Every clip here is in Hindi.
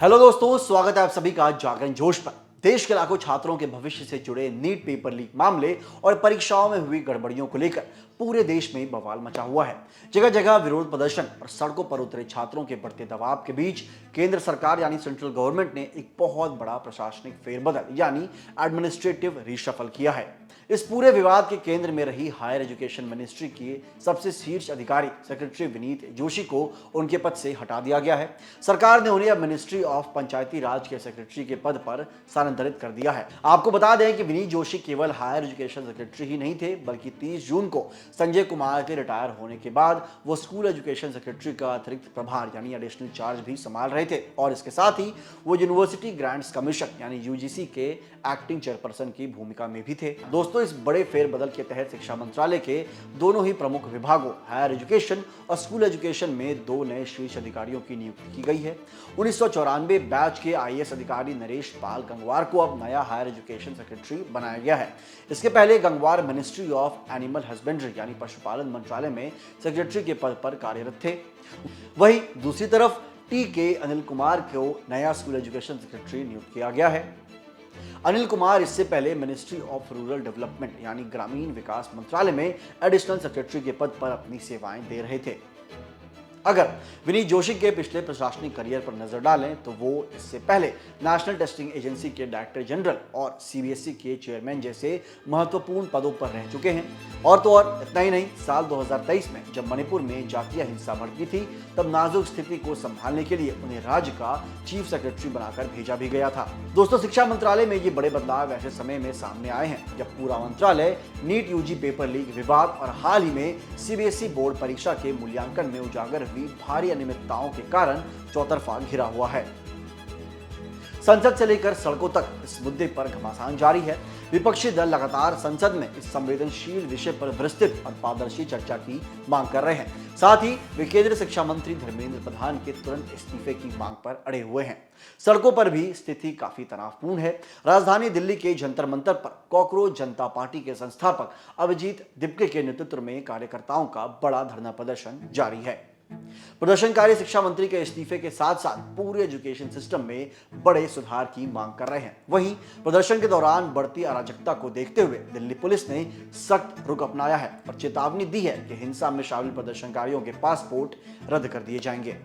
हेलो दोस्तों, स्वागत है आप सभी का जागरण जोश पर। देश के लाखों छात्रों के भविष्य से जुड़े नीट पेपर लीक मामले और परीक्षाओं में हुई गड़बड़ियों को लेकर पूरे देश में बवाल मचा हुआ है। जगह जगह विरोध प्रदर्शन और सड़कों पर उतरे छात्रों के बढ़ते दबाव के बीच केंद्र सरकार यानी सेंट्रल गवर्नमेंट ने एक बहुत बड़ा प्रशासनिक फेरबदल यानी एडमिनिस्ट्रेटिव रिशफल किया है। इस पूरे विवाद के केंद्र में रही हायर एजुकेशन मिनिस्ट्री के सबसे शीर्ष अधिकारी सेक्रेटरी विनीत जोशी को उनके पद से हटा दिया गया है। सरकार ने उन्हें अब मिनिस्ट्री ऑफ पंचायती राज के सेक्रेटरी के पद पर स्थानांतरित कर दिया है। आपको बता दें कि विनीत जोशी केवल हायर एजुकेशन सेक्रेटरी ही नहीं थे, बल्कि 30 जून को संजय कुमार के रिटायर होने के बाद वो स्कूल एजुकेशन सेक्रेटरी का अतिरिक्त प्रभार यानी एडिशनल चार्ज भी संभाल रहे थे और इसके साथ ही वो यूनिवर्सिटी ग्रांट्स कमीशन यानी यूजीसी के एक्टिंग चेयरपर्सन की भूमिका में भी थे। दोस्तों, इस बड़े फेरबदल के तहत शिक्षा मंत्रालय के दोनों ही प्रमुख विभागों हायर एजुकेशन और स्कूल एजुकेशन में 2 नए शीर्ष अधिकारियों की नियुक्ति की गई है। 1994 बैच के आईएएस अधिकारी नरेश पाल गंगवार को अब नया हायर एजुकेशन सेक्रेटरी बनाया गया है। इसके पहले Gangwar ministry of animal husbandry यानी पशुपालन मंत्रालय में सेक्रेटरी के पद पर कार्यरत थे। वहीं दूसरी तरफ टी अनिल कुमार को नया स्कूल एजुकेशन सेक्रेटरी नियुक्त किया गया है। अनिल कुमार इससे पहले मिनिस्ट्री ऑफ रूरल डेवलपमेंट यानी ग्रामीण विकास मंत्रालय में एडिशनल सेक्रेटरी के पद पर अपनी सेवाएं दे रहे थे। अगर विनीत जोशी के पिछले प्रशासनिक करियर पर नजर डालें तो वो इससे पहले नेशनल टेस्टिंग एजेंसी के डायरेक्टर जनरल और सीबीएसई के चेयरमैन जैसे महत्वपूर्ण पदों पर रह चुके हैं। और तो और इतना ही नहीं, साल 2023 में जब मणिपुर में जातीय हिंसा भड़की थी तब नाजुक स्थिति को संभालने के लिए उन्हें राज्य का चीफ सेक्रेटरी बनाकर भेजा भी गया था। दोस्तों, शिक्षा मंत्रालय में ये बड़े बदलाव ऐसे समय में सामने आए हैं जब पूरा मंत्रालय नीट यूजी पेपर लीक विवाद और हाल ही में सीबीएसई बोर्ड परीक्षा के मूल्यांकन में उजागर हुई भारी अनियमितताओं के कारण चौतरफा घिरा हुआ है। संसद से लेकर सड़कों तक इस मुद्दे पर घमासान जारी है। विपक्षी दल लगातार संसद में इस संवेदनशील विषय पर विस्तृत और पारदर्शी चर्चा की मांग कर रहे हैं। साथ ही वे केंद्रीय शिक्षा मंत्री धर्मेंद्र प्रधान के तुरंत इस्तीफे की मांग पर अड़े हुए हैं। सड़कों पर भी स्थिति काफी तनावपूर्ण है। राजधानी दिल्ली के जंतर मंतर पर कॉकरोच जनता पार्टी के संस्थापक अभिजीत दिपके के नेतृत्व में कार्यकर्ताओं का बड़ा धरना प्रदर्शन जारी है। प्रदर्शनकारी शिक्षा मंत्री के इस्तीफे के साथ साथ पूरे एजुकेशन सिस्टम में बड़े सुधार की मांग कर रहे हैं। वहीं प्रदर्शन के दौरान बढ़ती अराजकता को देखते हुए दिल्ली पुलिस ने सख्त रुख अपनाया है और चेतावनी दी है कि हिंसा में शामिल प्रदर्शनकारियों के पासपोर्ट रद्द कर दिए जाएंगे।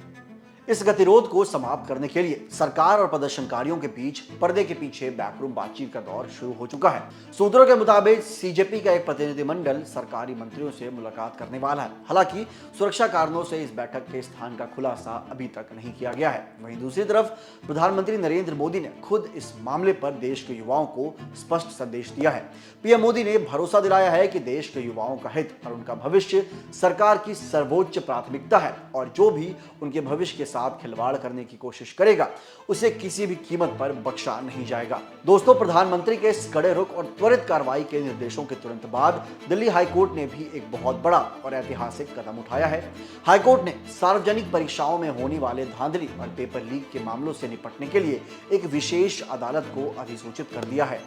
इस गतिरोध को समाप्त करने के लिए सरकार और प्रदर्शनकारियों के बीच पर्दे के पीछे बैकरूम बातचीत का दौर शुरू हो चुका है। सूत्रों के मुताबिक सीजेपी का एक प्रतिनिधिमंडल सरकारी मंत्रियों से मुलाकात करने वाला है। हालांकि सुरक्षा कारणों से इस बैठक के स्थान का खुलासा अभी तक नहीं किया गया है। वहीं दूसरी तरफ प्रधानमंत्री नरेंद्र मोदी ने खुद इस मामले पर देश के युवाओं को स्पष्ट संदेश दिया है। पीएम मोदी ने भरोसा दिलाया है कि देश के युवाओं का हित और उनका भविष्य सरकार की सर्वोच्च प्राथमिकता है और जो भी उनके भविष्य के साथ खिलवाड़ करने की कोशिश करेगा उसे किसी भी कीमत पर बख्शा नहीं जाएगा। दोस्तों, प्रधानमंत्री के इस कड़े रुख और त्वरित कार्रवाई के निर्देशों के तुरंत बाद दिल्ली हाईकोर्ट ने भी एक बहुत बड़ा और ऐतिहासिक कदम उठाया है। हाईकोर्ट ने सार्वजनिक परीक्षाओं में होने वाले धांधली और पेपर लीक के मामलों से निपटने के लिए एक विशेष अदालत को अधिसूचित कर दिया है।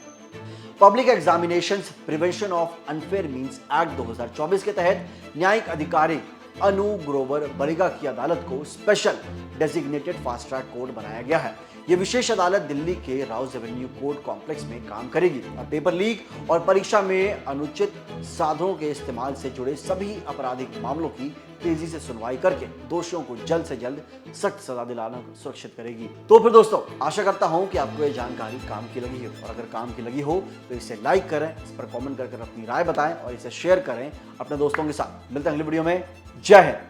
Public examinations prevention of unfair means act 2024 के तहत न्यायिक अधिकारी अनु ग्रोवर बरिगा की अदालत को special designated fast track court बनाया गया है। यह विशेष अदालत दिल्ली के राउज एवेन्यू कोर्ट कॉम्प्लेक्स में काम करेगी और पेपर लीक और परीक्षा में अनुचित साधनों के इस्तेमाल से जुड़े सभी आपराधिक मामलों की तेजी से सुनवाई करके दोषियों को जल्द से जल्द सख्त सजा दिलाना सुरक्षित करेगी। तो फिर दोस्तों, आशा करता हूं कि आपको यह जानकारी काम की लगी हो और अगर काम की लगी हो तो इसे लाइक करें, इस पर कमेंट कर अपनी राय बताएं और इसे शेयर करें अपने दोस्तों के साथ। मिलते हैं अगली वीडियो में। जय हिंद।